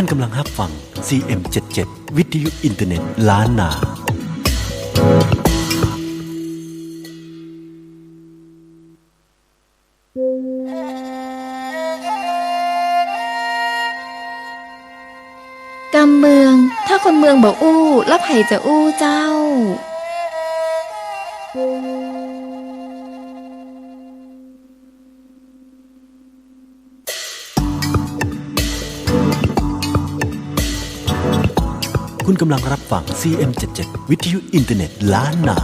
ท่านกำลังรับฟัง CM77 วิทยุอินเทอร์เน็ตล้านนากำเมืองถ้าคนเมืองบอกอู้แล้วไผจะอู้เจ้าคุณกำลังรับฟัง CM77 วิทยุอินเทอร์เน็ตล้านนา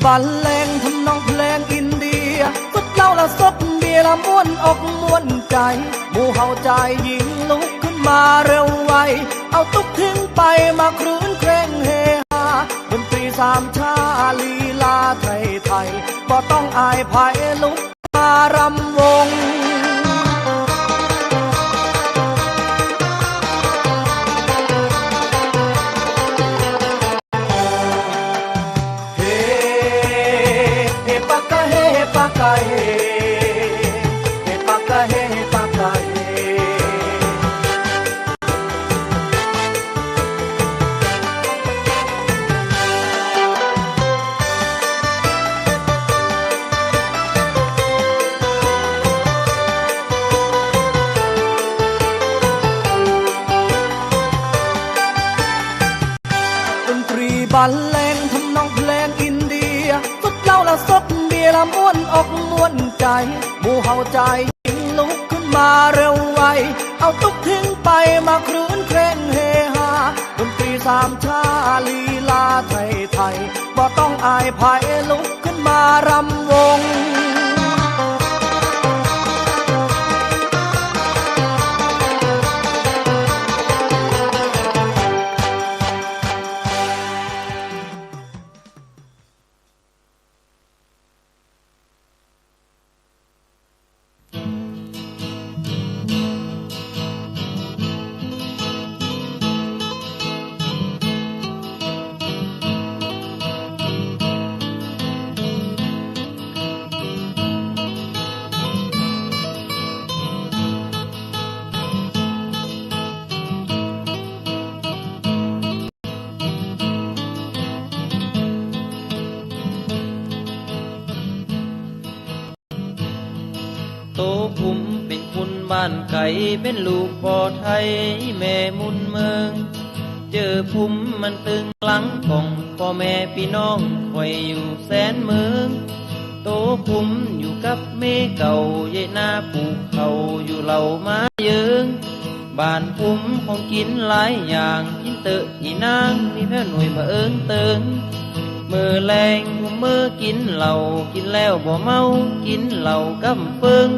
บรรเลงทำนองเพลงอินเดียสุดเล่าละซดเบียร์ละม้วนอกม้วนใจหมู่เฮาใจหญิงลุกขึ้นมาเร็วไวเอาทุกทิ้งไปมาครื้นเคร่งเฮฮาดนตรีสามชาลีลาไทยไทยบ่ต้องอายภัยลุกมารำวงบรรเลงทำนองเพลงอินเดียสุดเล่าละซดเบียร์ละม้วนอกม้วนใจหมู่เฮาใจหญิงลุกขึ้นมาเร็วไวเอาทุกทิ้งไปมาครื้นเคร่งเฮฮาดนตรีสามชาลีลาไทยไทยบ่ต้องอายภัยลุกขึ้นมารำวงโตผมเป็นคนบ้านไก่เป็นลูกพ่อไทยแม่มุนเมืองเจอผมมันตึงหลังของพ่อแม่พี่น้องคอยอยู่แสนเมืองโตผมอยู่กับแม่เก่าเยนาปลูกเขาอยู่เหล่ามาเยิงบ้านผมของกินหลายอย่างกินเตอะอีนางมีแพ่หน่วยมาเอิงเติง มือแรงมือกินเหล้ากินแล้วบ่เมากินเหล้ากำเฟิง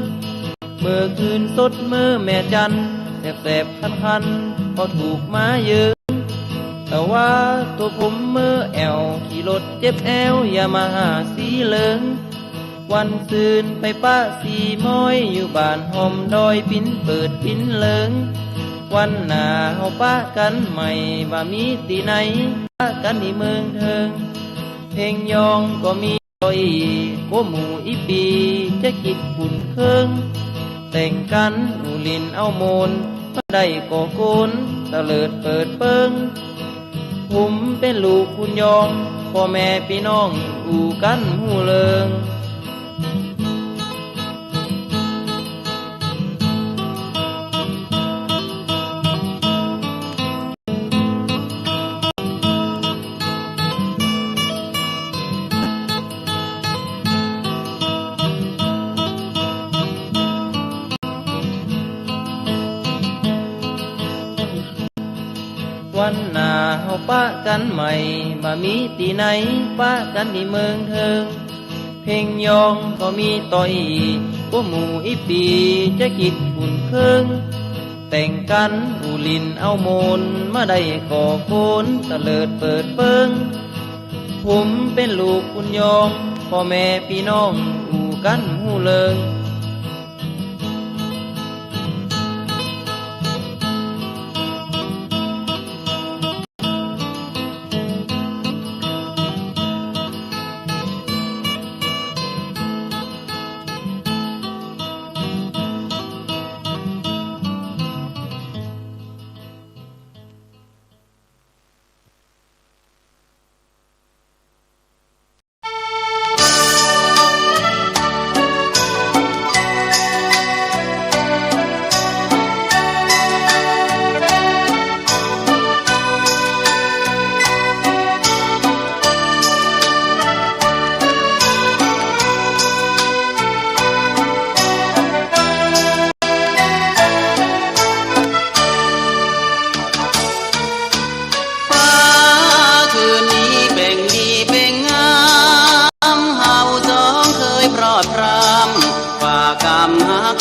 มือคืนสดมือแม่จันแสบๆคันๆพอถูกมาเยอะแต่ว่าตัวผมมือแอวขี่รถเจ็บแอวอย่ามาหาสีเหลืองวันซืนไปป้าสีม้อยอยู่บ้านหอมดอยปิ้นเปิดปิ้นเหลืองวันหน้าเฮาป้ากันใหม่ว่ามีตีไหนป้ากันที่เมืองเทิงเพลงยองก็มีต่อยโกหมูอีปีจะคิดขุนเคิงแต่งกันอูลินเอาโมนมาได้ก่อโกนตะเลิดเปิดเปิงผมเป็นลูกคุณยองพ่อแม่พี่น้องอูกันหูเลิงวันหน้าเฮาป้ากันใหม่บ่มีตีไหนป้ากันที่เมืองเทิงเพลงยองก็มีต่อยก็หมู่อีปีจะคิดขุนเคิงแต่งกันอูลินเอาโมนมาได้ก่อโกนตะเลิดเปิดเปิงผมเป็นลูกคุณยองพ่อแม่พี่น้องอูกันหูเลิง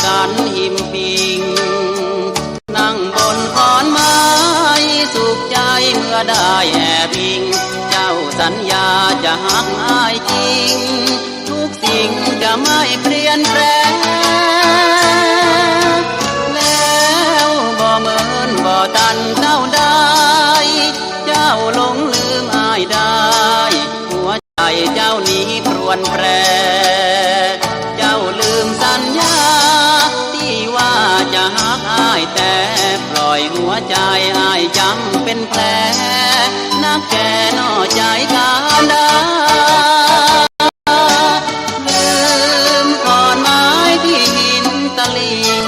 กันหิมปิงนั่งบนขอนไม้สุขใจเมื่อได้แอบอิงเจ้าสัญญาจะหักอ้ายจริงทุกสิ่งจะไม่เปลี่ยนแปลงแล้วบ่เหมือนบ่ตันเจ้าได้เจ้าหลงลืมอ้ายได้หัวใจเจ้านี้พรวนแปรเจ้าลืมสัญญาว่าจะหักอ้ายแต่ปล่อยหัวใจอ้ายจำเป็นแผลนักแก่นอใจกันดาลืมขอนไม้ที่หินตะลิง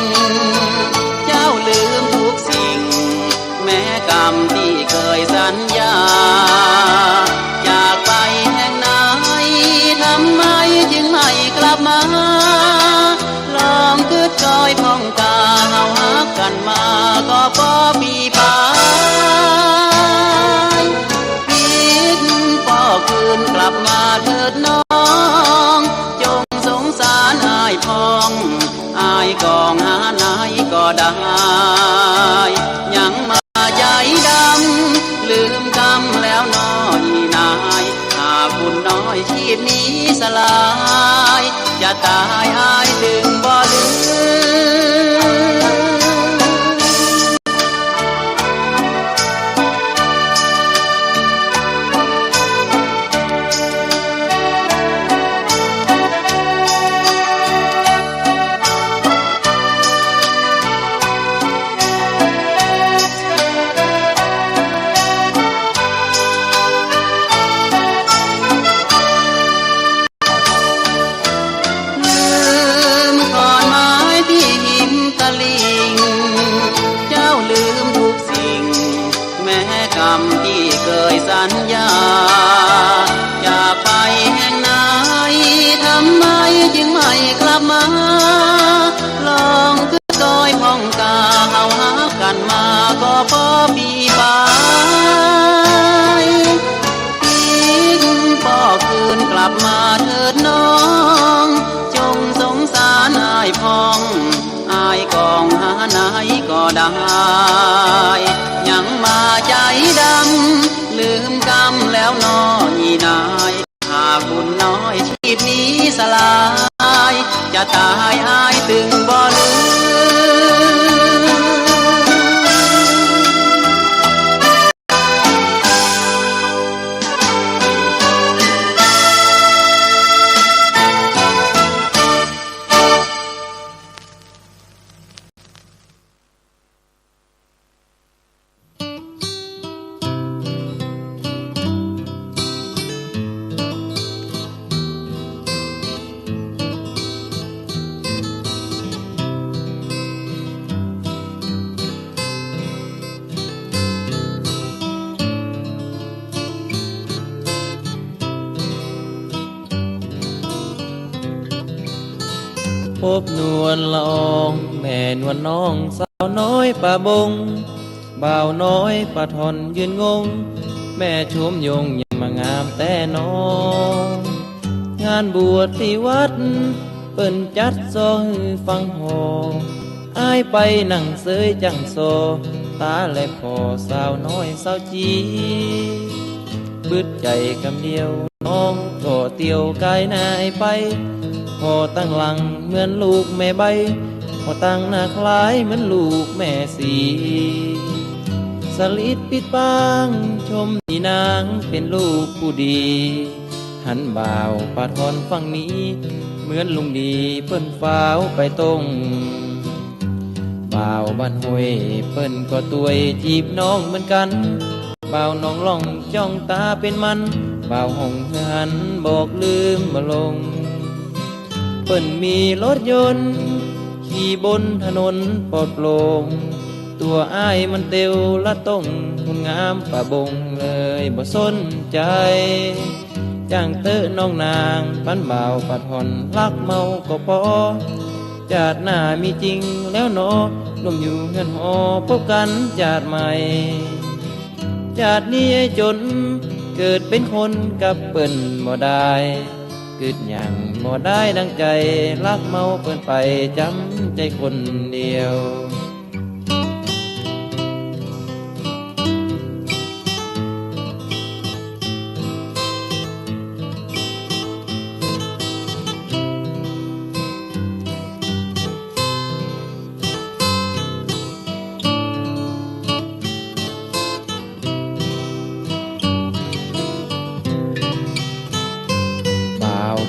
เจ้าลืมทุกสิ่งแม้กรรมที่เคยสัญญาจากไปแห่งไหนทำไมจึงไม่กลับมาลองคืดคอยพองตาเฮาหักกันมาก็พอปีปายพิษป่อคืนกลับมาเถิดน้องจงสงสารอ้ายพองอ้ายกองหาไหนก็ได้ยังมาใจดำลืมกรรมแล้วน้อยนายหากคุณน้อยชีพนี้สลายจะตายอ้ายถึงบ่ลืมที่เคยสัญญาอยากไปแห่งไหนทำไมจึงไม่กลับมาลองคือคอยพองตาเฮาหากันมาก็พอปีปายทิ้งป่อ พบนวลละอองแม่นวลน้องสาวน้อยป่าบงบ่าวน้อยป่าทอนยืนงงแม่ชมยงยังมางามแต่น้องงานบวชที่วัดเปิ้นจัดซอฮือฟังหออ้ายไปนั่งเสยจังโซตาและพอสาวน้อยสาวจีบึดใจคำเดียวน้องก็เตียวกายนายไปพอตั้งหลังเหมือนลูกแม่ใบพอตั้งหน้าคล้ายเหมือนลูกแม่สีสลิดปิดปางชมที่นางเป็นลูกผู้ดีหันบ่าวปาทอนฝั่งนี้เหมือนลุงดีเปิ้นฟ้าวไปตรงบ่าวบ้านห้วยเปิ้นก็ตวยจีบน้องเหมือนกันบ่าวน้องล่องจ้องตาเป็นมันบ่าวห้องหันบอกลืมมาลงเปิ้นมีรถยนต์ขี่บนถนนปลอดโปร่งตัวอ้ายมันเตียวละต้องคุณงามป่าบงเลยบ่สนใจจ้างเตอะน้องนางปันบ่าวปัดผ่อนรักเมาก็พอจาดหน้ามีจริงแล้วเนาะรวมอยู่เงินหอพบกันจาดใหม่จาดนี้ไอ้จนเกิดเป็นคนกับเปิ้นบ่ได้เกิดอย่างบ่ได้ดังใจรักเมาเปิ้นไปจำใจคนเดียว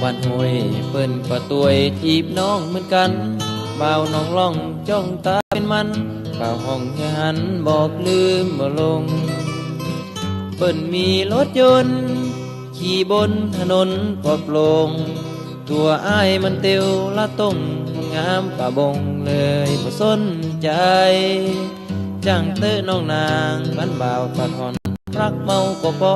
บ้านห้วยเปิ้นก็ตวยทีบน้องเหมือนกันบ่าวน้องล่องจ้องตาเป็นมันบ่าวห้องแค่หันบอกลืมบ่ลงเปิ้นมีรถยนต์ขี่บนถนนปลอดโปร่งตัวอ้ายมันเตียวละต้องงามป่าบงเลยบ่สนใจจ้างเตอะน้องนางบ้านบ่าวปาทอนรักเมาก็พอ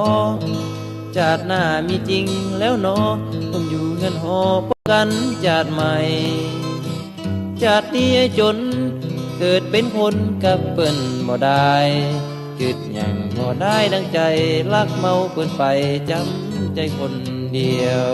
จาดหน้ามีจริงแล้วเนาะต้องอยู่เงินหอพบกันจาดใหม่จาดนี้ไอ้จนเกิดเป็นคนกับเปิ้นบ่ได้เกิดอย่างบ่ได้ดังใจรักเมาเปิ้นไปจำใจคนเดียว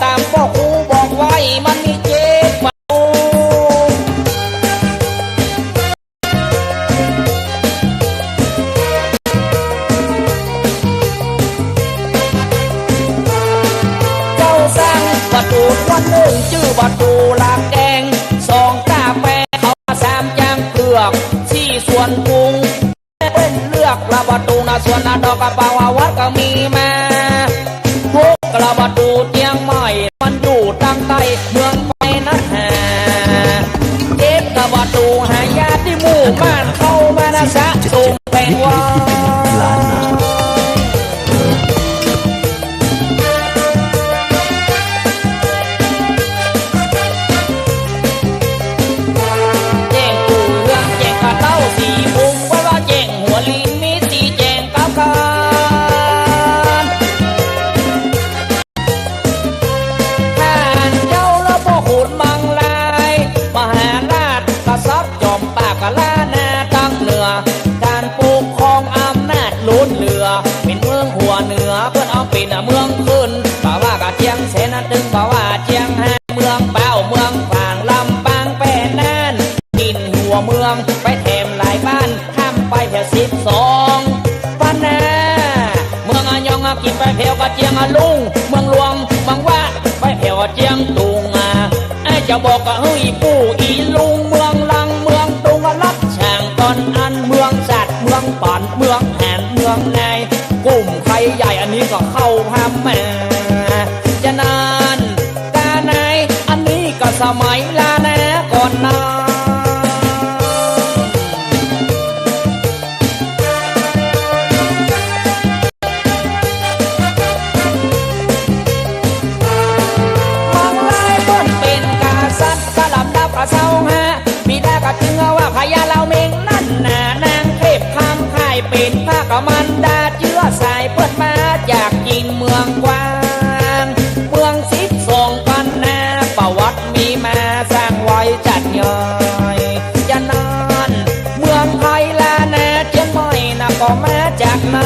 ตามพ่อครูบอกไว้มันมีเจ็บมาเจ้าสร้างประตูวันหนึ่งชื่อประตูลากแดงสองกาแฟเขาสามจางเปลือกที่ส่วนปรุงเป็นเลือกละประตูนะส่วนดอกกระเป๋าวัดก็มีมาพวกกระประตูเตียงใหม่มันอยู่ทางใต้เมืองไปนะฮะเก็บกระประตูหายาที่หมู่บ้านเข้ามานะสะสมเป็นว่าแจ้งกูเรื่องแจ้งกระเต้าสีมุมว่าแจ้งหัวลินมีตีแจ้งกับคาการปกครองอำนาจล้นเหลือเป็นเมืองหัวเหนือเพื่อนเอาเป็นเมืองขึ้นบ่าวว่ากะเจียงเสนตึงบ่าวว่าเจียงหาเมืองเป้าเมืองฝางลำปางแปะน่านกินหัวเมืองไปแถมหลายบ้านข้ามไปแถว12ปันนาเมืองยองกินไปแถวกะเจียงลุงเมืองหลวงบางว่าไปแถวเจียงตุงไอ้เจ้าบอกกะเฮ้ยปู่อีลุงเมืองลังเมืองตุงรัช เมืองแห่นเมืองในกลุ่มใครใหญ่อันนี้ก็เข้าพามาจะนานกาไหนอันนี้ก็สมัยลาแนะก่อนนาเศร้าฮะมีดากะเชื่อว่าพญาเราเมงนั่นน่ะนางเทพคำค่ายเป็นพระกมันดาเชื้อสายเปิดมาจากจีนเมืองกว้างเมือง12 ปันนาประวัติมีมาสร้างไว้จัดย่อยจะนานเมืองไทยลานาเชียงใหม่นะก็มาจากนา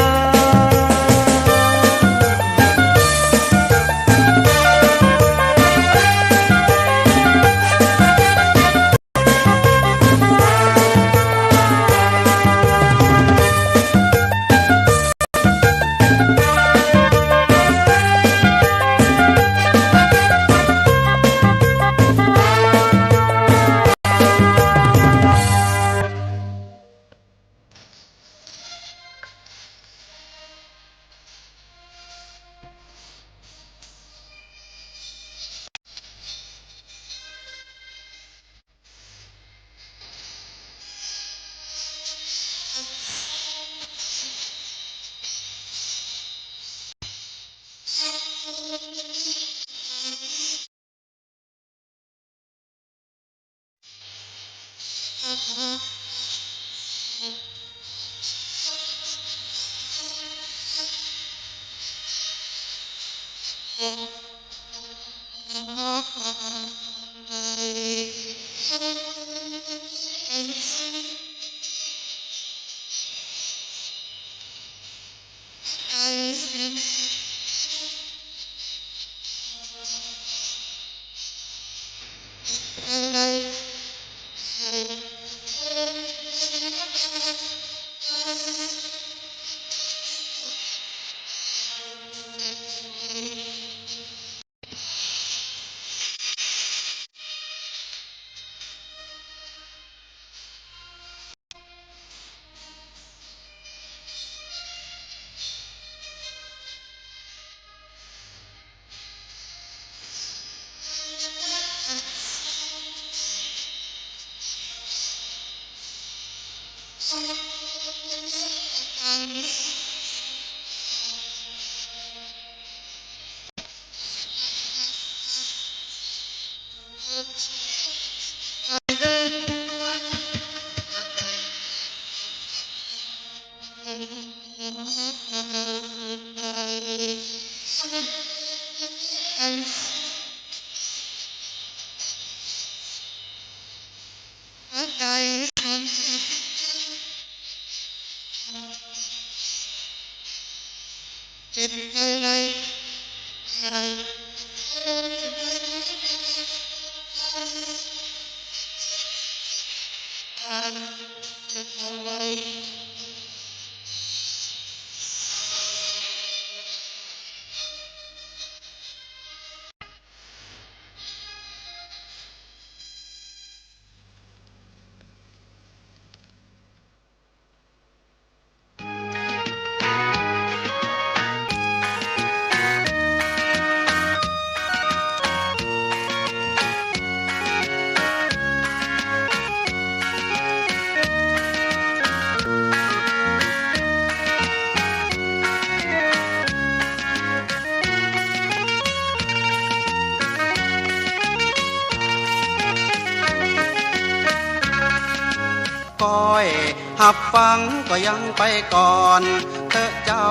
หับฟังก็ยังไปก่อนเถอะเจ้า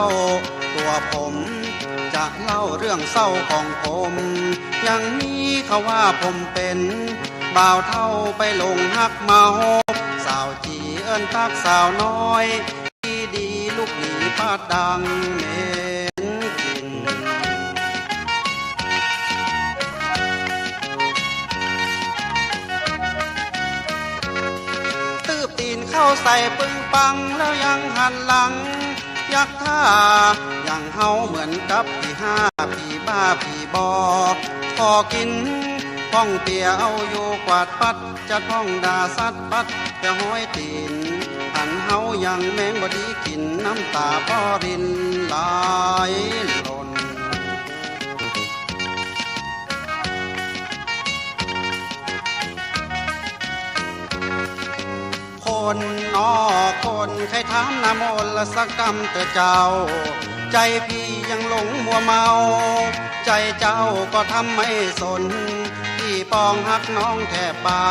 ตัวผมจะเล่าเรื่องเศร้าของผมอย่างนี้เขาว่าผมเป็นบ่าวเท่าไปลงหักเมาสาวจีเอิ้นทักสาวน้อยดีลูกหนีพาดดังเม็นกินตีนเข้าใส่ปึ้งปังแล้วยังหันหลังยักท่าอย่างเฮาเหมือนกับพี่ห้าพี่บ้าพี่บอพอกินพ้องเปียเอาอยู่กวาดปัดจะท่องด่าสัดปัดจะห้อยตีนหันห เฮายังแมงบดีกินน้ำตาพ่อรินไหลหล่นคนคนใครถามน้ำมนต์ละสักกำเตอเจ้าใจพี่ยังหลงมัวเมาใจเจ้าก็ทำไม่สนพี่ปองหักน้องแทบบ้า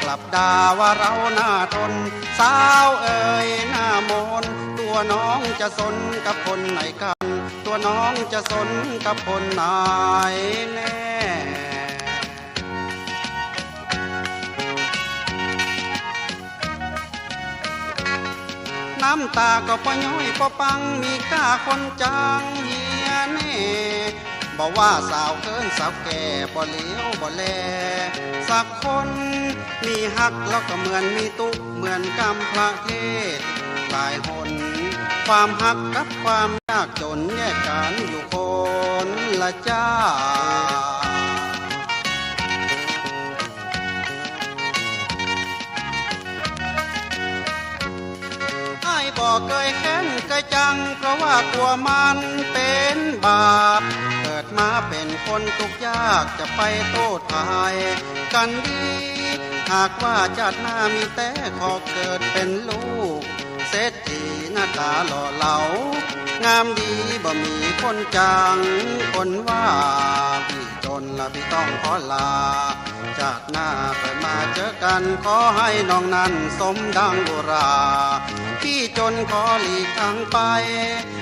กลับด่าว่าเราหน้าทนสาวเอ๋ยหน้ามนตัวน้องจะสนกับคนไหนกันตัวน้องจะสนกับคนไหนแน่น้ำตาก็ปะย้อยปะปังมีก้าคนจังเฮียแน่บอกว่าสาวเกินสาวแก่บ่เลี้ยวบ่แลสักคนมีฮักแล้วก็เหมือนมีตุกเหมือนกำพระเทศหลายหนความฮักกับความยากจนแยกกันอยู่คนละจ้าบอกเคยแค้นเคยจังเพราะว่ากลัวมันเป็นบาปเกิดมาเป็นคนทุกข์ยากจะไปโทษทายกันดีหากว่าชาติหน้ามีแต่ขอเกิดเป็นลูกเศรษฐีหน้าตาหล่อเหลางามดีบ่มีคนจังคนว่าพี่จนละพี่ต้องขอลาจากหน้าไปมาเจอกันขอให้น้องนั้นสมดังบุราพี่จนขอหลีกทางไป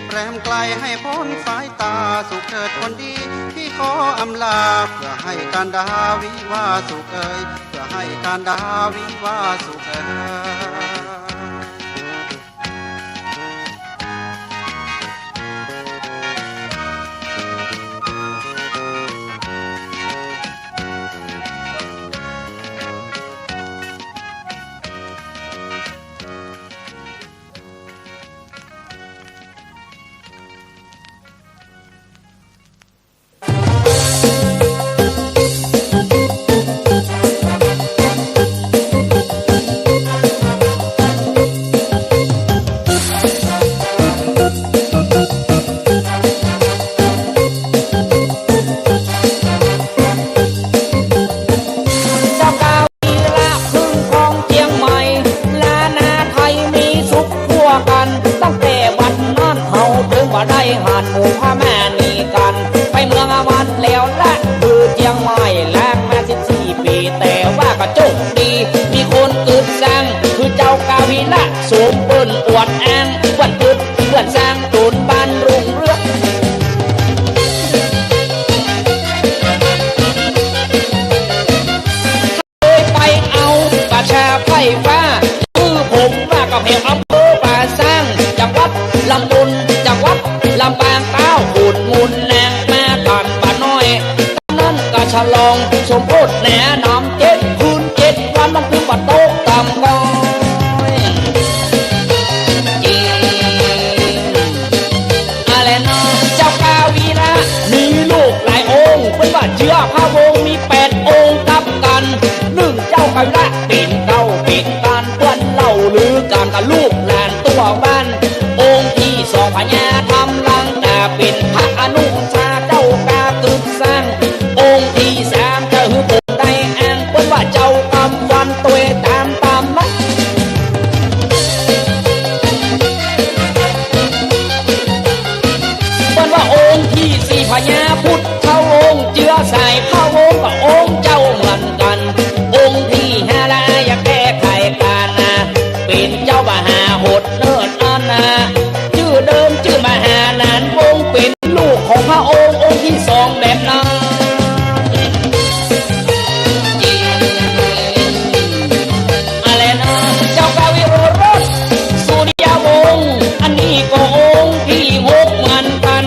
แรมไกลให้พ้นสายตาสุขเถิดคนดีพี่ขออำลาเพื่อให้การดาวิวาสุขเอ่ยเพื่อให้การดาวิวาสุขเอ่ยได้หันหมู่พ่อแม่นีกันไปเมืองอาวันแล้วและคือเจียงใหม่แลกมา14 ปีแต่ว่าก็โชคดีมีคนอื่นแซงคือเจ้ากาวิละสมเปิ้นอวดแองวันอึดเพื่อนสร้างตูนบ้านรุ่งเรืองเคยไปเอากระชาไฟฟ้าคือผมว่าก็เพลอำเภอป่าสร้างจังหวัดลำพูนจังหวัดลำปางเต้าขุดมุนแนงแม่กันป่าน้อยนั่นก็ฉลองสมโพธิแหนน้ำ7 คืน 7 วันต้องพึ่งบัดโต๊ะตำก้อยจริงอะไรเนาะเจ้ากาวีระมีลูกหลายองค์เป็นว่าเชื้อพระวงศ์มี8 องค์ทับกัน1เจ้ากาวีระปิ่นเก้าปิ่นการเพื่อนเล่าหรือการกับลูกหลานตัวบ้านองค์ที่2พญาทำลังแต่เป็นพระอนุชาเจ้ากาตึกสร้างองค์ที่3จะหือผมได้อ้างเป็นว่าเจ้ากำวันตัวตามมัดเป็นว่าองค์ที่4พญาพุทธเข้าองค์เจือใส่พระวงศ์กับองค์เจ้าเหมือนกันองค์ที่5ละอยากแก้ไขการนะเป็นเจ้ามหาโหดเนินอันนะชื่อเดิมชื่อมหานานวงศ์เป็นลูกของพระองค์องค์ที่2แบบนั้นอะไรนะเจ้ากาวิโรสสุริยวงศ์อันนี้ก็องค์ที่6เหมือนกัน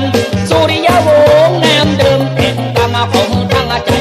สุริยวงศ์นามเดิมเป็นกรรมของทั้งใจ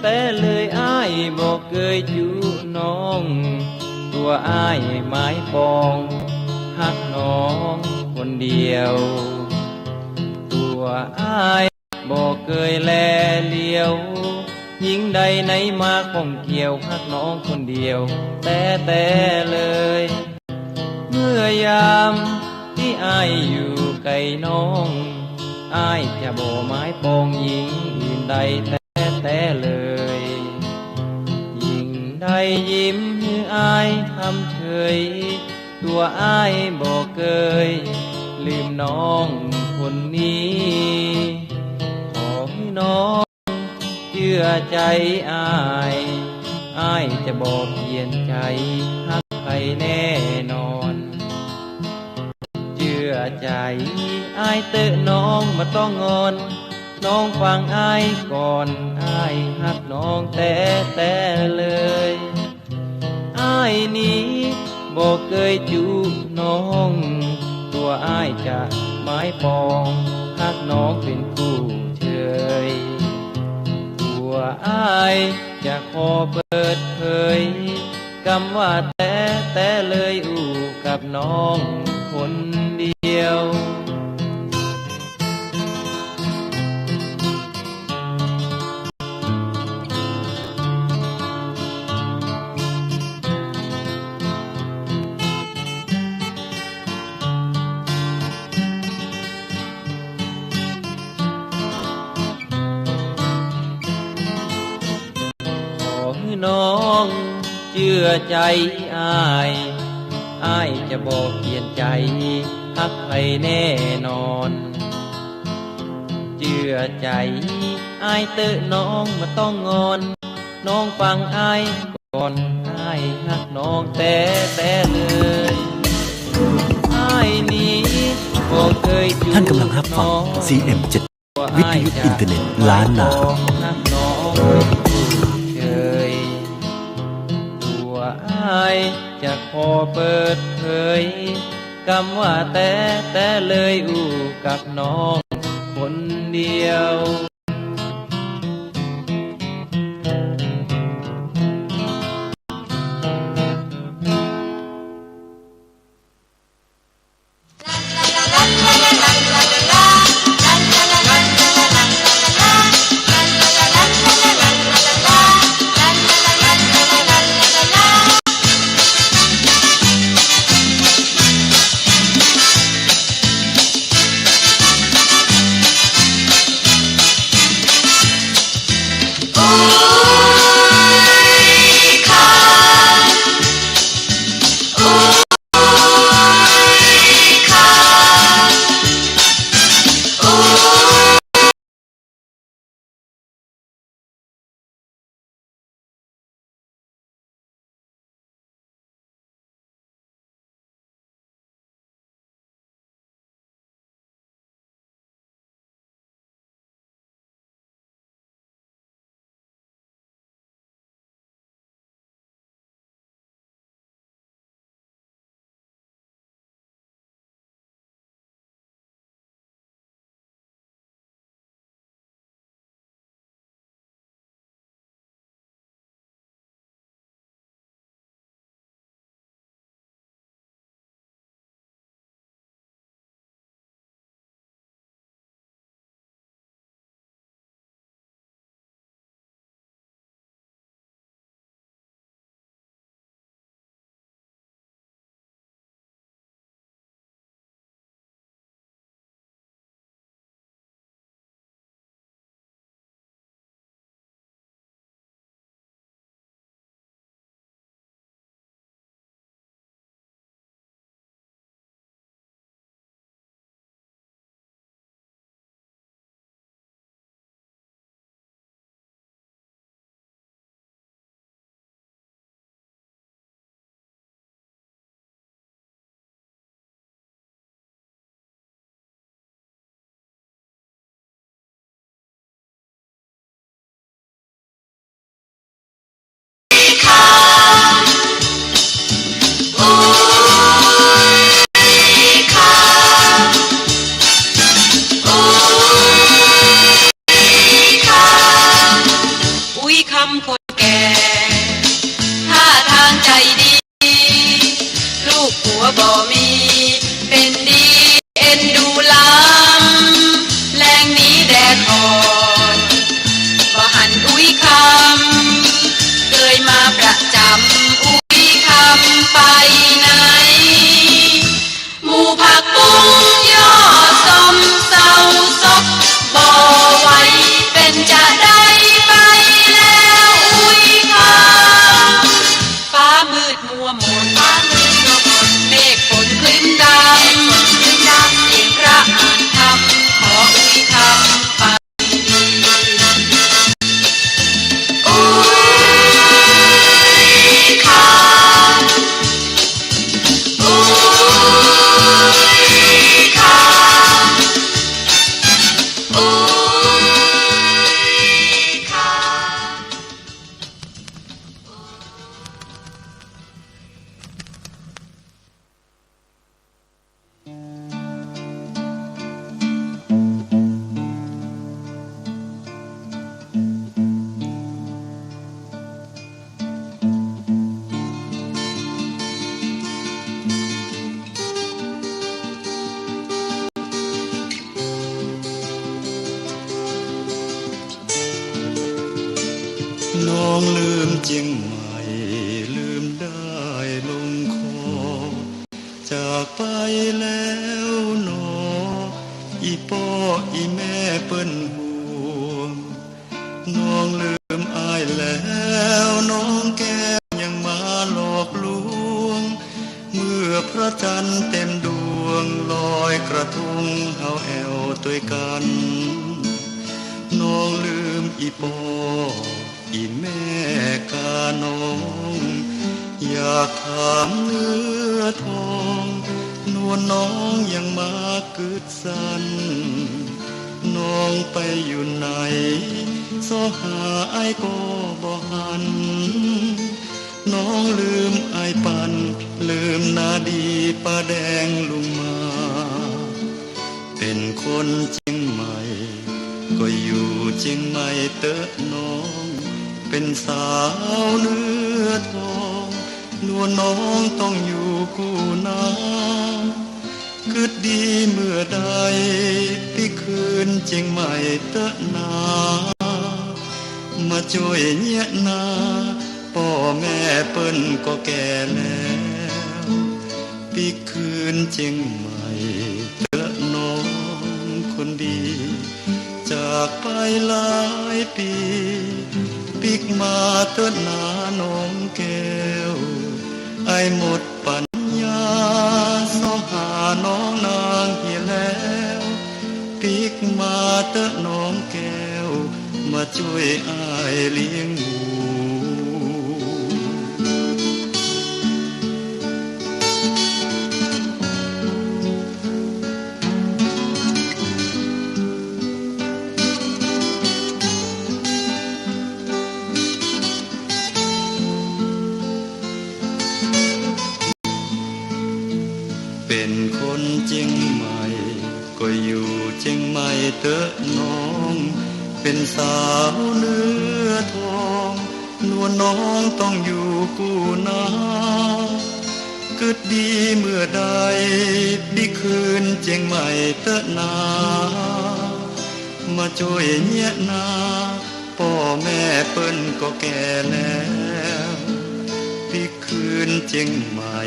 แต่เลยอ้ายบอกเคยจูน้อง ตัวอ้ายไม้ปองหักน้องคนเดียว ตัวอ้ายบอกเคยแลเลี้ยวหญิงใดไหนมาข้องเกี่ยวหักน้องคนเดียวแต่เลย เมื่อยามที่อ้ายอยู่ไกลน้องอ้ายจะบ่ไม้ปองหญิงอื่นใดแต่เลยหญิงใดยิ้มให้อ้ายทำเฉยตัวอ้ายบอกเคยลืมน้องคนนี้ขอให้น้องเชื่อใจอ้ายจะบอกเปลี่ยนใจหักใครแน่นอนเชื่อใจอ้ายเตอะน้องมาต้องงอนน้องฟังอ้ายก่อนอ้ายหักน้องแต่เลยอ้ายนี้บอกเคยจูน้องตัวอ้ายจะไม้ปองหักน้องเป็นคู่เชยตัวอ้ายจะขอเปิดเผยคำว่าแต่เลยอู่กับน้องคนเดียว ขอให้น้องเชื่อใจอ้ายจะบอกเปลี่ยนใจหักใครแน่นอนเชื่อใจอ้ายเตอะน้องมาต้องงอนน้องฟังอ้ายก่อนอ้ายหักน้องแต่เลยอ้ายนี้บอกเคยจู ท่านกำลังรับฟัง CM 7วิทยุอินเทอร์เน็ตล้านนา หักน้องเฉยตัวอ้ายจะขอเปิดเผยคำว่าแต่เลยอู่กับน้องคนเดียว เ ยคำคนแก่ท่าทางใจดีลูกผัวบ่มีเป็นดีเอ็นดูล้ำแรงนี้แดดอ่อนบ่หันอุ้ยคำเคยมาประจำอุ้ยคำไปไหนหมู่ผักบุ้งย่อสมเศร้าซบบ่ไหวเป็นจะได้ไปแล้วอุ้ยคำฟ้ามืดมัวหมนเมฆฝนคลึ้มดำเสียงพระอ่านธรรมขออุ้ยคำไปอุ้ยคำอุ้ยคำอุ้ยคำ น้องลืมเจียงใหม่ลืมได้ลงคอจากไปแล้วหนออีพ่ออีแม่เปิ้นห่วงน้องลืมอายแล้วน้องแก้มยังมาหลอกลวงเมื่อพระจันทร์เต็มดวงลอยกระทงเฮาแอวด้วยกันน้องลืมอีพ่ออีแม่กาน้องอยากถามเนื้อทองนวลน้องยังมากึดสันน้องไปอยู่ไหนโซหาไอ้ก็บ่หันน้องลืมไอ้ปันลืมนาดีป้าแดงลุงมาเป็นคนเชียงใหม่ก็อยู่เชียงใหม่เตอะน้องเป็นสาวเนื้อทองนวลน้องต้องอยู่คู่นากึดดีเมื่อใดพี่คืนเชียงใหม่เตอะนามาช่วยเนียนาพ่อแม่เปิ้นก็แก่แล้วพี่คืนเชียงใหม่เตอะน้องคนดีจากไปหลายปีปิกมาเติดหนาน้องแก้วไอหมดปัญญาสอหาน้องนางเหี่ยแล้วปิกมาเติดน้องแก้วมาช่วยอายเลี้ยงหมูเป็นคนเชียงใหม่ก็อยู่เชียงใหม่เตอะน้องเป็นสาวเนื้อทองนวลน้องต้องอยู่กู้นากึดดีเมื่อใดพี่คืนเชียงใหม่เตอะนามาช่วยเนียนาพ่อแม่เปิ้นก็แก่แล้วพี่คืนเชียงใหม่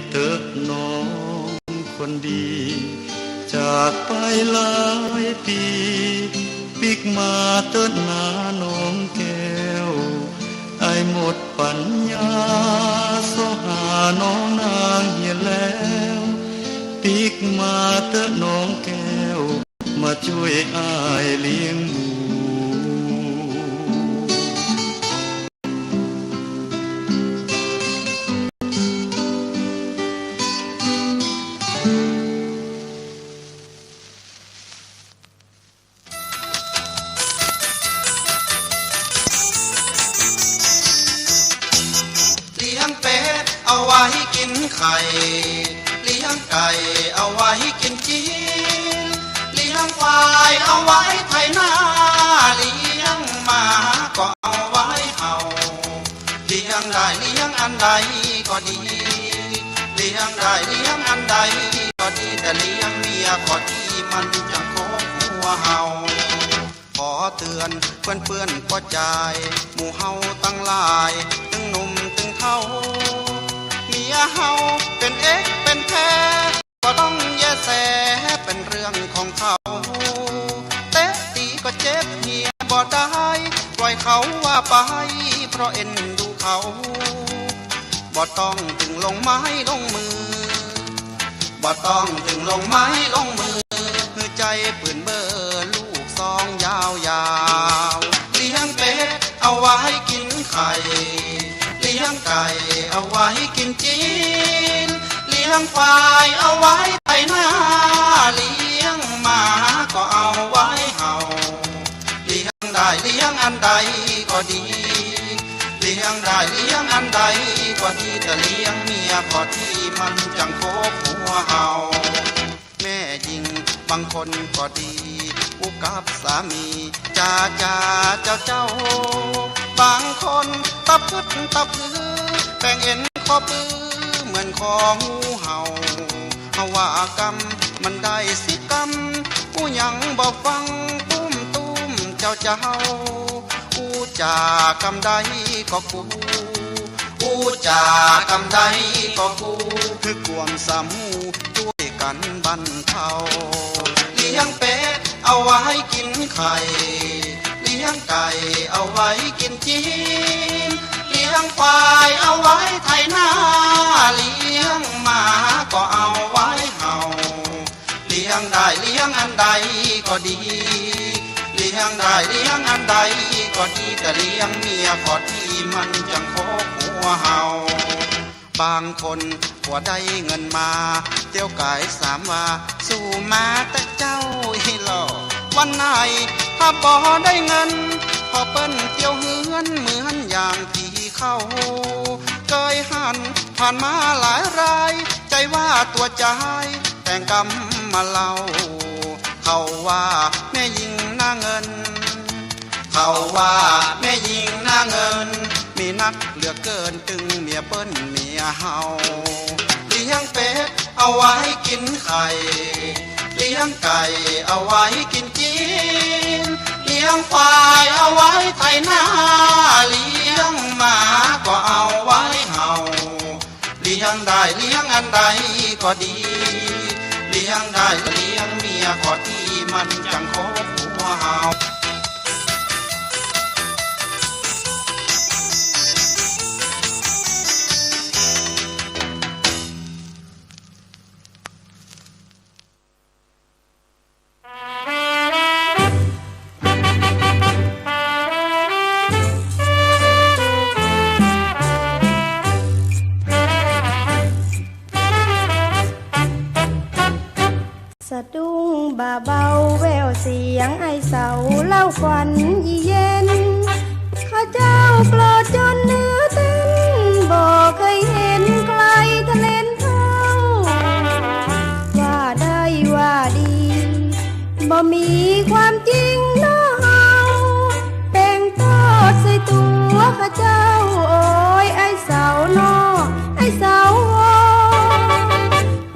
เตอะน้องคนดีจากไปหลายปีปิกมาเติดหนาน้องแก้วไอหมดปัญญาโซหาน้องนางเหี่ยแล้วปิกมาเติดน้องแก้วมาช่วยอายเลี้ยงหมู เอาไว้กินไข่เลี้ยงไก่เอาไว้กินจีนเลี้ยงควายเอาไว้ไถนาเลี้ยงหมาก็เอาไว้ อันใดก็ดีเลี้ยงได้เลี้ยงอันใดก็ดีแต่เลี้ยงเมียก็ดีมันจังโคกหัวเฮาขอเตือนเพื่อนก็ใจหมู่เฮาตั้งหลายตึงหนุ่มตึงเท่าเมียเฮาเป็นเอ็กเป็นแพ้ก็ต้องแยแสเป็นเรื่องของเขาเตะตีก็เจ็บเหียบ่ได้ปล่อยเขาว่าไปเพราะเอ็นดูเขาบ่ต้องถึงลงไม้ลงมือบ่ต้องถึงลงไม้ลงมือคือใจปืนเบอร์ลูกซองยาวๆเลี้ยงเป็ดเอาไว้กินไข่เลี้ยงไก่เอาไว้กินจีนเลี้ยงควายเอาไว้ไถนาเลี้ยงหมาก็เอาไว้เห่าเลี้ยงได้เลี้ยงอันใดก็ดีเลี้ยงได้เลี้ยงอันใดก็ดีแต่เลี้ยงเมียก็ที่มันจังโคกหัวเห่าแม่ยิงบางคนก็ดีอุกับสามีจ้าเจ้าบางคนตะพึดตะพือแป้งเอ็นคอปื้อเหมือนคองูเห่าเฮาว่ากรรมมันได้สิกรรมผู้ยังบอกฟังตุ้มเจ้าอู้จากรรมใดก็กูอู้จากรรมใดก็กูคือกวมสามูช่วยกันบรรเทาเลี้ยงเป็ดเอาไว้กินไข่เลี้ยงไก่เอาไว้กินจีนเลี้ยงควายเอาไว้ไถนาเลี้ยงหมาก็เอาไว้เห่าเลี้ยงได้เลี้ยงอันใดก็ดีเลี้ยงได้เลี้ยงอันใดก็ดีแต่เลี้ยงเมียก็ที่มันจังโคกหัวเห่าบางคนหัวได้เงินมาเที่ยวกายสามว่าสู่มาแต่เจ้าฮิโลวันไหนถ้าบ่ได้เงินพอเปิ้นเที่ยวเฮือนเหมือนอย่างที่เขาเคยหันผ่านมาหลายรายใจว่าตัวใจแต่งกรรมมาเล่าเขาว่าแม่ยิงหน้าเงินเขาว่าแม่ยิงหน้าเงินมีนักเหลือเกินตึงเมียเปิ้นเมียเฮาเลี้ยงเป็ดเอาไว้กินไข่เลี้ยงไก่เอาไว้กินจีนเลี้ยงควายเอาไว้ไถนาเลี้ยงหมาก็เอาไว้เห่าเลี้ยงได้เลี้ยงอันใดก็ดีเลี้ยงได้เลี้ยงเมียก็ที่มันจังโคกหัวเห่าสะดุ้งบ่าเบาแววเสียงไอเสาเล่าขวัญอีเย็นข้าเจ้าโกรธจนเนื้อเต้นบอกเคยเห็นใครทะเลนเท่าว่าได้ว่าดีบ่มีความจริงเนาะเฮาแต่งโทษใส่ตัวข้าเจ้าโอ้ยไอเสาเนาะไอเสา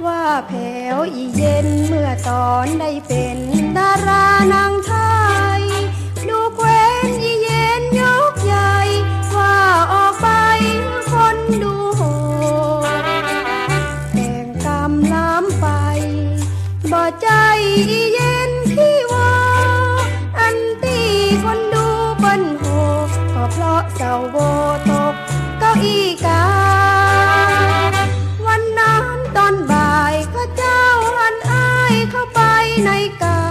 ว่าแผวอีเย็นเมื่อตอนได้เป็นดารานางไทยดูแคว้นอีเย็นยกใหญ่ว่าออกไปคนดูโหแต่งกำล้ำไปบ่ใจอีเย็นที่ว่าอันตีคนดูเปิ้นโหก็เพราะเสาโบตกเก้าอี้กาวันนั้นตอนบ่ายข้าเจ้าหันอ้ายเข้าไปในกา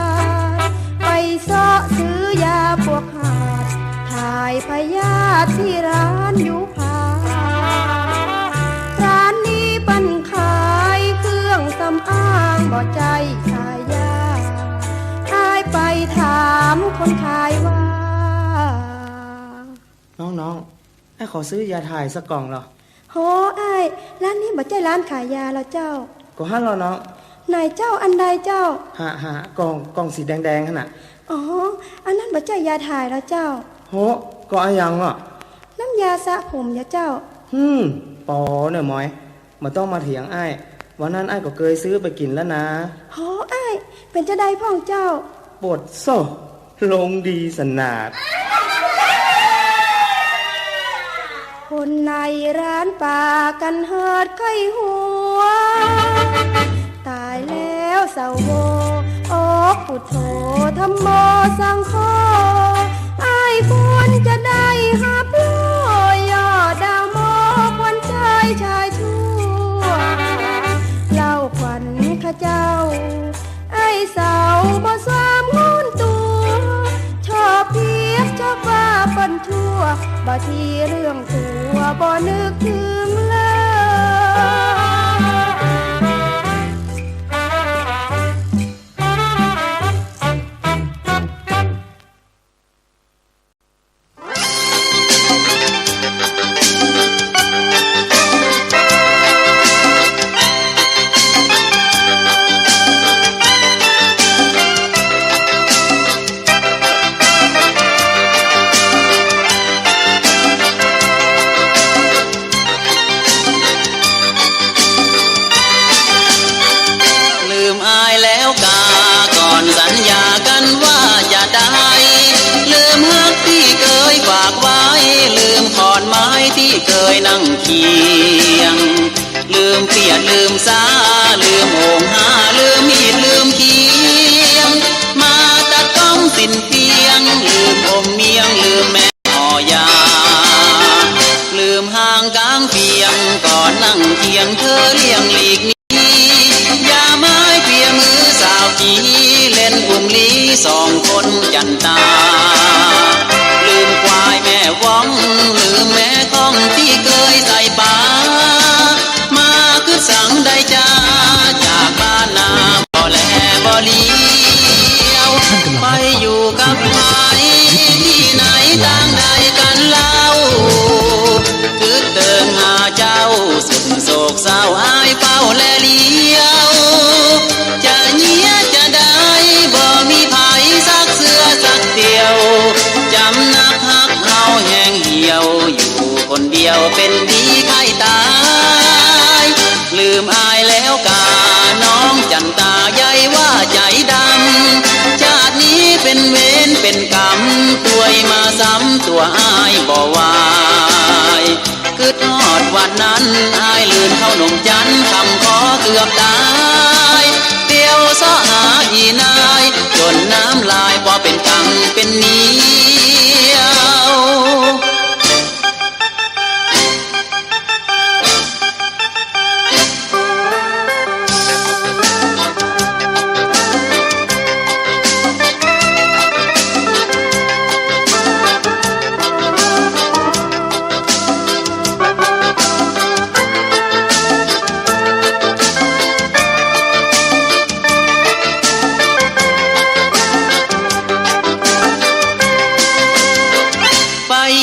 ไปเสาะซื้อยาพวกหาดถ่ายพยาธิที่ร้านอยู่พาร้านนี้ปันขายเครื่องสำอางบ่ใจขายยาอ้ายไปถามคนขายว่าน้องๆให้ขอซื้อยาถ่ายสักกล่องเหรอโหอ้ายร้านนี้บ่ใช่ร้านขายยาแล้วเจ้าก็ฮั่นเหรอน้องไหนเจ้าอันใดเจ้าหากล่องสีแดงๆขนาดอ๋ออันนั้นบ่ใช่ยาถ่ายแล้วเจ้าโหก็อะไรยังเหรอน้ำยาสระผมยาเจ้า ปอเนี่ยหมอยมาต้องมาเถียงอ้ายวันนั้นอ้ายก็เคยซื้อไปกินแล้วนะโหอ้ายเป็นจะได้พ่องเจ้าปวดโซ่ลงดีสนาดคนในร้านป่ากันเฮิดไข้หัวตายแล้วเศร้าโวโอ้พุทโธธัมโมสังโฆอ้ายควรจะได้หับโลยอดดาวโมควันชายชายชั่วเล่าขวัญข้าเจ้าไอ้เศร้าบ่สามงอนตัวชอบเพียกชอบว่าปันชั่วบ่ทีเรื่องตัวบ่นึกถึงเลยที่เคยนั่งเคียงลืมเปียดลืมสาลืมโอ่งหาลืมมีดลืมเคียงมาตัดก้องสิ้นเพียงลืมอมเมียงลืมแม่ห่อยาลืมห่างกลางเพียงก่อนนั่งเคียงเธอเลี้ยงหลีกนี้ยาไม้เพียมือสาวจีเล่นอุ้มลีสองคนจันตาลืมควายแม่ว่องลืมแม่ข้องที่เคยใส่ป่ามาคือสั่งได้จ้าจากบ้านนาบ่แลบ่เลี้ยวไปอยู่กับใครที่ไหนต่างใดกันเล่าคือเดินหาเจ้าสุดโศกเศร้าอายเฝ้าและเลี้ยวจะเงียจะได้บ่มีไผซักเสื้อสักเดียวจำนักฮักเฮาแห้งเหี่ยวอยู่คนเดียวเป็นดีไข้ตายลืมอายแล้วกาน้องจันตาใหญ่ว่าใจดำชาตินี้เป็นเวรเป็นกรรมตัวยมาซ้ำตัวอายบ่วายคือทอดวันนั้นอายลืมเข้าหนุ่มจันคำขอเกือบตายเดียวซ้อหาอีนายจนน้ำลายพอเป็นกังเป็นเนียว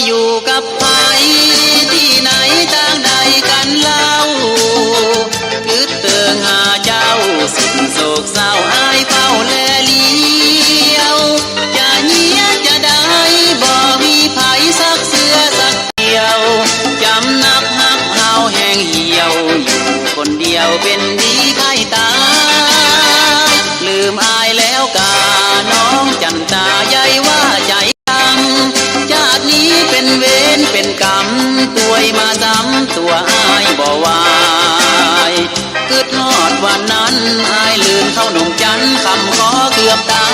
อยู่กับใครที่ไหนต่างใดกันเล่าคือเตือนหาเจ้าสิ้นโศกเศร้าอายเฝ้าแลเลี้ยวจะเงียจะได้บ่มีไผซักเสื้อสักเดียวจำนักฮักเฮาแห้งเหี่ยวอยู่คนเดียวเป็นดีไข้ตายลืมอายแล้วกาน้องจันตาใหญ่ว่าใจชาตินี้เป็นเวรเป็นกรรมตัวยมาซ้ำตัวอายบ่วายคือทอดวันนั้นอายลืมเข้าหนุ่มจันคำขอเกือบตา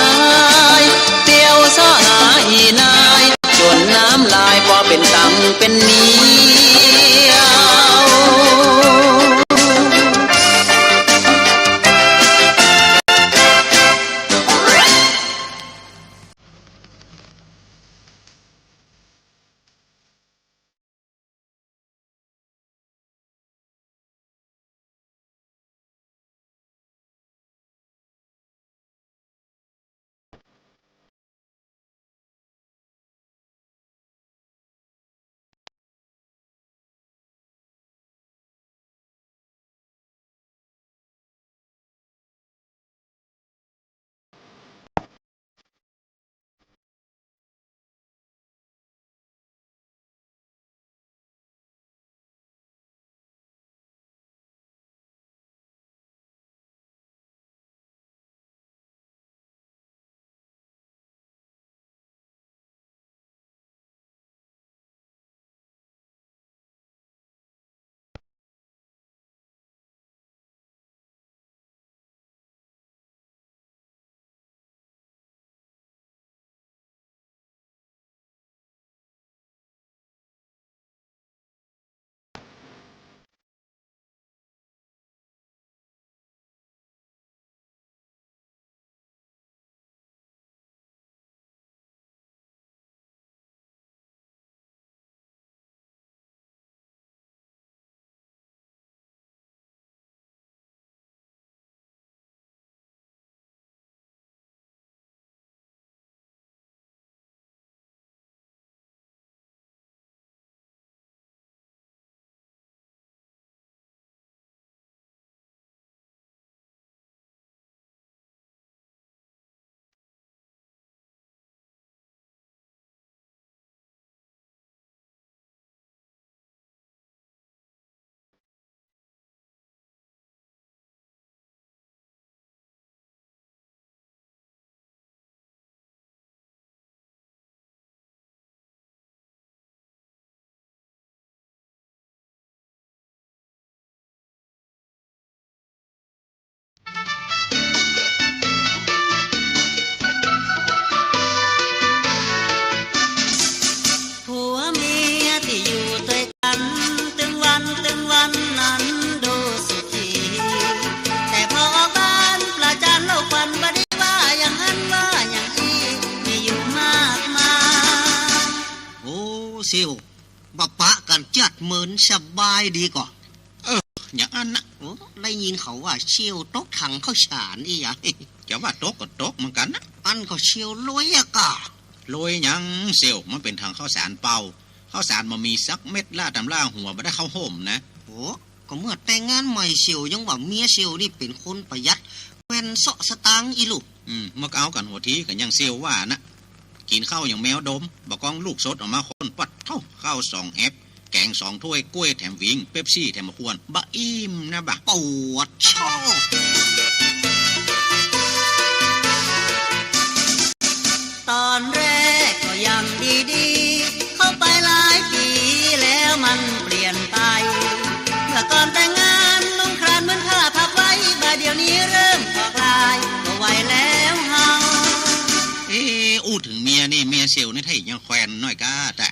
ยเตียวซ้อหาอีนายจนน้ำลายพอเป็นตังเป็นเนียว เซลบะปะกันจัดเหมือนสบายดีกว่าอย่างอันนะได้ยินเขาว่าเชียวตกถังข้าวสารอีหยังจะว่าตกก็ตกเหมือนกันนะอันก็เชียวลอยอะกะลอยยังเซลมันเป็นทางข้าวสารเป่าข้าวสารมันมีสักเม็ดล่าตำล่าหัวไม่ได้เข้าห่มนะโอ้ก็เมื่อแต่งงานใหม่เชียวยังว่าเมียเชียวนี่เป็นคนประหยัดแว่นเสาะสตางค์อีลูกเมื่อเอากันหัวทีกันยังเซลว่านะกินข้าวอย่างแมวดมบอกกองลูกสดออกมาคนปัดเท่าข้าว2 แอปแกง2 ถ้วยกล้วยแถมวิงเป๊ปซี่แถมมะขวนบะอิ่มนะบะปวดชอบตอนแรกก็ยังดีๆเข้าไปหลายปีแล้วมันเปลี่ยนไปเมื่อก่อนแต่งงานนุ่งครานเหมือนผ้าพับไว้บ่าเดี๋ยวนี้เริ่มออกลายก็ไหวแล้วเฮาอู้ถึงเมียนี่เมียเซลนี่ไทยยังแควนน้อยกาแต่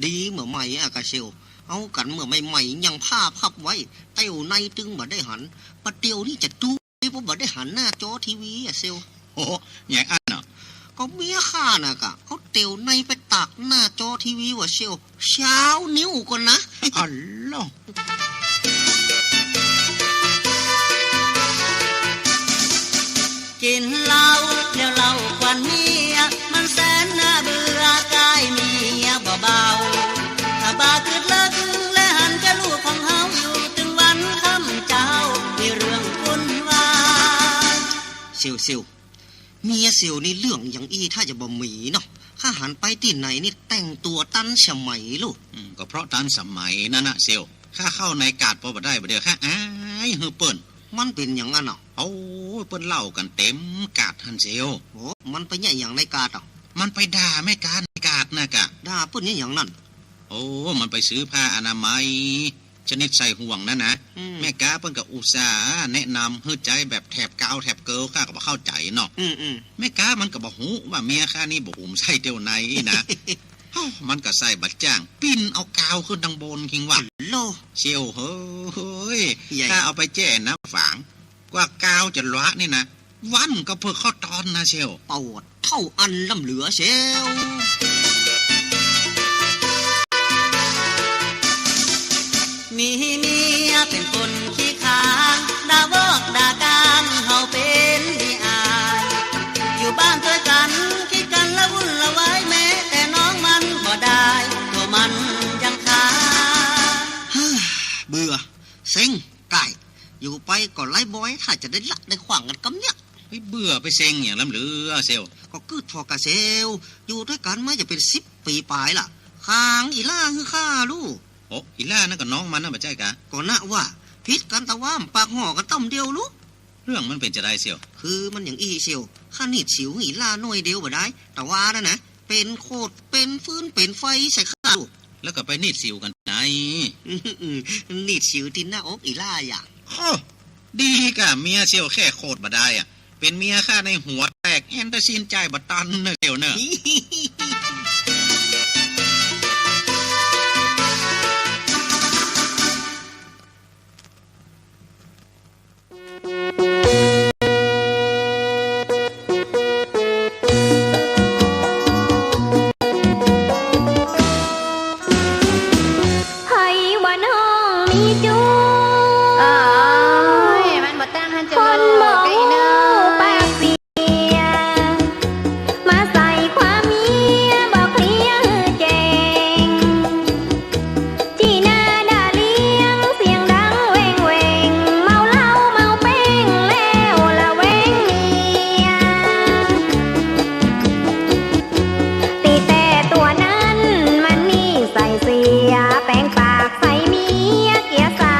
ดีเหมือนใหม่อะกะเซลเอากันเมื่อใหม่ๆยังผ้าพับไว้เต้วในตึงบ่ได้หันปะเตียวนี่จะดูเพราะบ่ได้หันหน้าจอทีวีอะเซลโอ้อย่างอันเนาะก็เมียข้าน่ะกะเขาเตียวในไปตากหน้าจอทีวีว่าเซลเช้านิ้วก่อนนะอ๋อเหรอกินเหล้าแล้วเหล้าควันเมียมันแสนน่าเบื่อกายเมียเบาๆถ้าบาคืดเลิกและหันจะลูกของเฮาอยู่ถึงวันค่ำเจ้ามีเรื่องคุณว่าเซียวเมียเซียวนี่เรื่องอย่างอี้ถ้าจะบ่มีเนาะข้าหันไปที่ไหนนี่แต่งตัวตันสมัยลูกก็เพราะตันสมัยนั่นนะเซียวข้าเข้าในกาดพอบ่ได้บ่เดียวข้าอ้ายเฮือเปิ้นมันเป็นอย่างนั้นเนาะโอ้เปิ้นเล่ากันเต็มกาดทันเซียวโอ้มันไปใหญ่อย่างในกาดอ่ะมันไปด่าแม่กาดในกาดนะกะด่าเปิ้นนี่อย่างนั้นโอ้มันไปซื้อผ้าอนามัยชนิดใส่ห่วงนั่นนะแม่กาเปิ้นก็อุตส่าห์แนะนำให้ใจแบบแถบกาวแถบเกิลข้าก็บ่เข้าใจเนาะแม่กามันก็บ่ฮู้ว่าเมียข้านี่บ่หุ้มใส่เตียวไหนนะมันก็ใส่บัดจ้างปิ้นเอากาวขึ้นทางบนคิงว่าโลเชียวเฮ้ยถ้าเอาไปแจ้น้ำฝางกว่ากาวจะละนี่นะวันก็เพื่อเข้าตอนนะเชียวปวดเท่าอันล้ำเหลือเชียวมีเมียเป็นคนขี้ขานด่าบอกด่ากางเฮาเป็นที่อายอยู่บ้านเจอกันคิดกันละวุ่นละวายแม้แต่น้องมันบ่ได้ตัวมันยังขาเบื่อเซ็งไก่อยู่ไปก็ไล่บอยถ้าจะได้ละได้ขวางกันกำเนี่ยไปเบื่อไปเซ็งอย่างล้ำเหลือเซลก็คืดพอกะเซลอยู่ด้วยกันมาจะเป็น10 ปีปลายล่ะค้างอีล่าคือข้าลูกโอ้อีล่านั่นก็น้องมันนะบ่ใช่กะก็น่ะว่าพิษกันตะว่ามปากห่อกันต้มเดียวลูกเรื่องมันเป็นจะได้เซียวคือมันอย่างอีเซียวข้านิดสิวอีล่าหน่อยเดียวบ่ได้แต่ว่านั่นนะเป็นโคตรเป็นฟืนเป็นไฟใส่ข้าลูกแล้วก็ไปนิดสิวกันไหนนิดสิวที่หน้าอกอีล่าอย่างดีกะเมียเซียวแค่โคตรบ่ได้อ่ะเป็นเมียข้าในหัวแตกแอนเตอร์ซีนใจบ่ตันเนอะเซียวเนอะแปลงปากใส่เมียเกียร์สา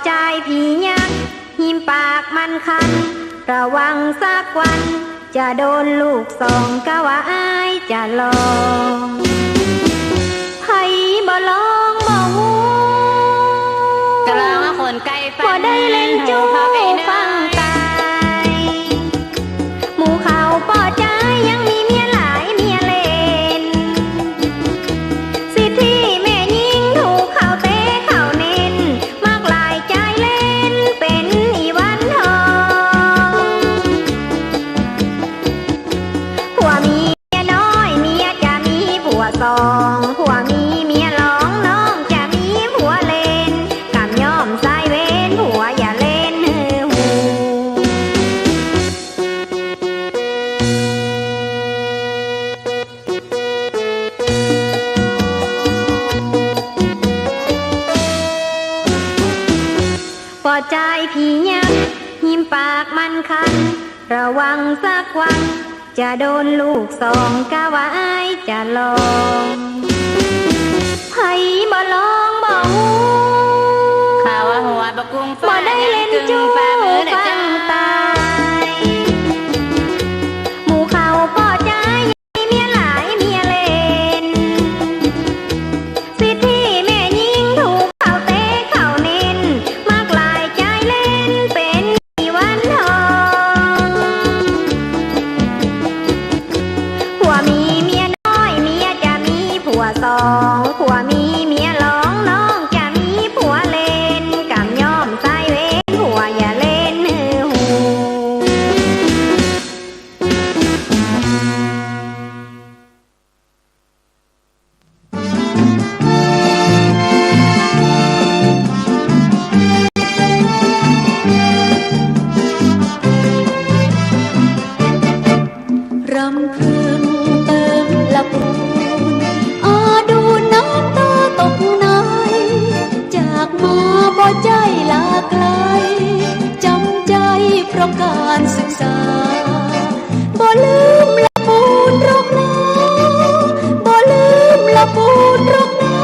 ใจพี่ยักหิมปากมันคันระวังสักวันจะโดนลูกสองก็ว่าอายจะลองให้บ่ลองบ่ฮู้กะลาว่าคนไกลฟันพอได้เล่นจูฟังตายหมู่เขาป่อใจยังมีเมียหลายเมียเล่นสิที่แม่ยิงถูกเขาเตะเขาเน้นมากหลายใจเล่นเป็นอีวันทองผัวมีเมียน้อยเมียจะมีผัวสองผัวมีเมียร้องน้องจะมีผัวเล่นกำย่อมใส่เว้นผัวอย่าเล่นหูปอใจพี่ยักหิมปากมันคันระวังสักวันจะโดนลูกสองกะว่าอายจะลองให้บ่ลองบ่ฮู้ข่าวว่าหัวบกุ้งฟ้าบ่ได้เล่นจูฟังตายหมู่เขาป่อใจมีเมียหลายเมียเล่นสิที่แม่ยิงถูกเขาเตะเขาเน้นมากหลายใจเล่นเป็นอีวันทองผัวมีเมียน้อยเมียจะมีผัวสองผัวมีเมียร้องน้องจะมีผัวเล่นกำย่อมใส่เว้นผัวอย่าเล่นหู รำพึงเติมละปูนอาดูน้ำตาตกในจากมาบ่ใจลาไกลจำใจเพราะการศึกษาบ่ลืมละปูนรอกนาบ่ลืมละปูนรอกนา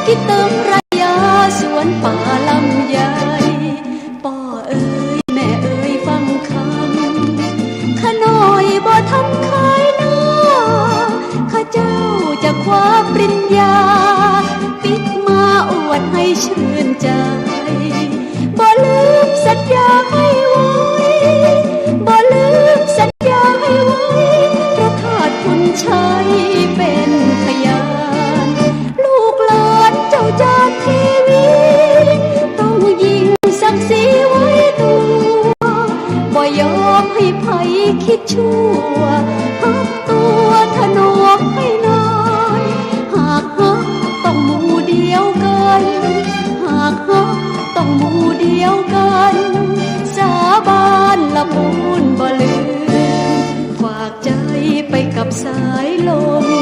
คิดเติมระยะสวนป่าลำใหญ่ป่อเอ้ยแม่เอ้ยฟังคำขน้อยบ่ทำขายหน้าข้าเจ้าจะคว้าปริญญาปิดมาอวดให้ชื่นใจบ่ลืมสัญญาให้ไว้บ่ลืมสัญญาให้ไว้เพราะขาดคุณชัยเป็นพยานลูกหลานเจ้าจากทีวีต้องยิงศักดิ์ศรีไว้ตัวบ่ยอมให้ไผคิดชั่วหักตัวถนอมให้น้อยหากหักต้องหมู่เดียวกันหากหักต้องหมู่เดียวกันสาบานละปูนบ่ลืมฝากใจไปกับสายลม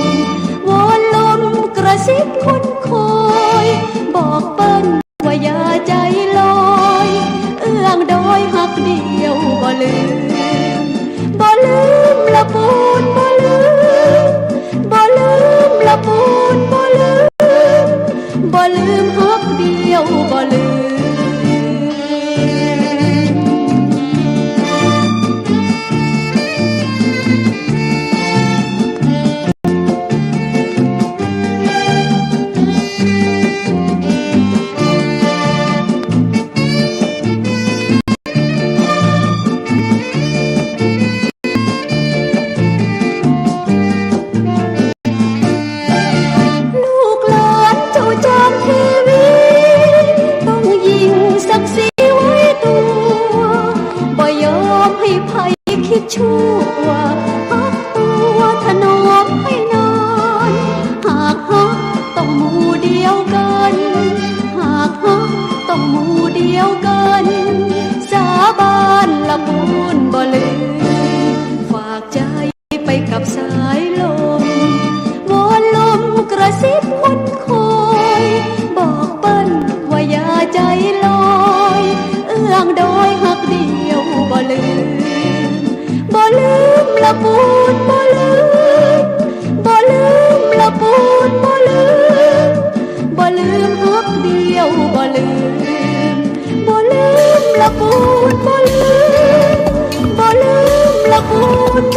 วอนลมกระซิบคนคอยบอกเปิ้นว่าอย่าใจลอยเอื้องดอยหักเดียวบ่ลืมบ่ลืมละปูนบ่ลืมบ่ลืมละปูนบ่ลืมบ่ลืมหักเดียวบ่ลืม ละปูนบ่ลืมบ่ลืมละปูนบ่ลืมบ่ลืมฮักเดียวบ่ลืมบ่ลื น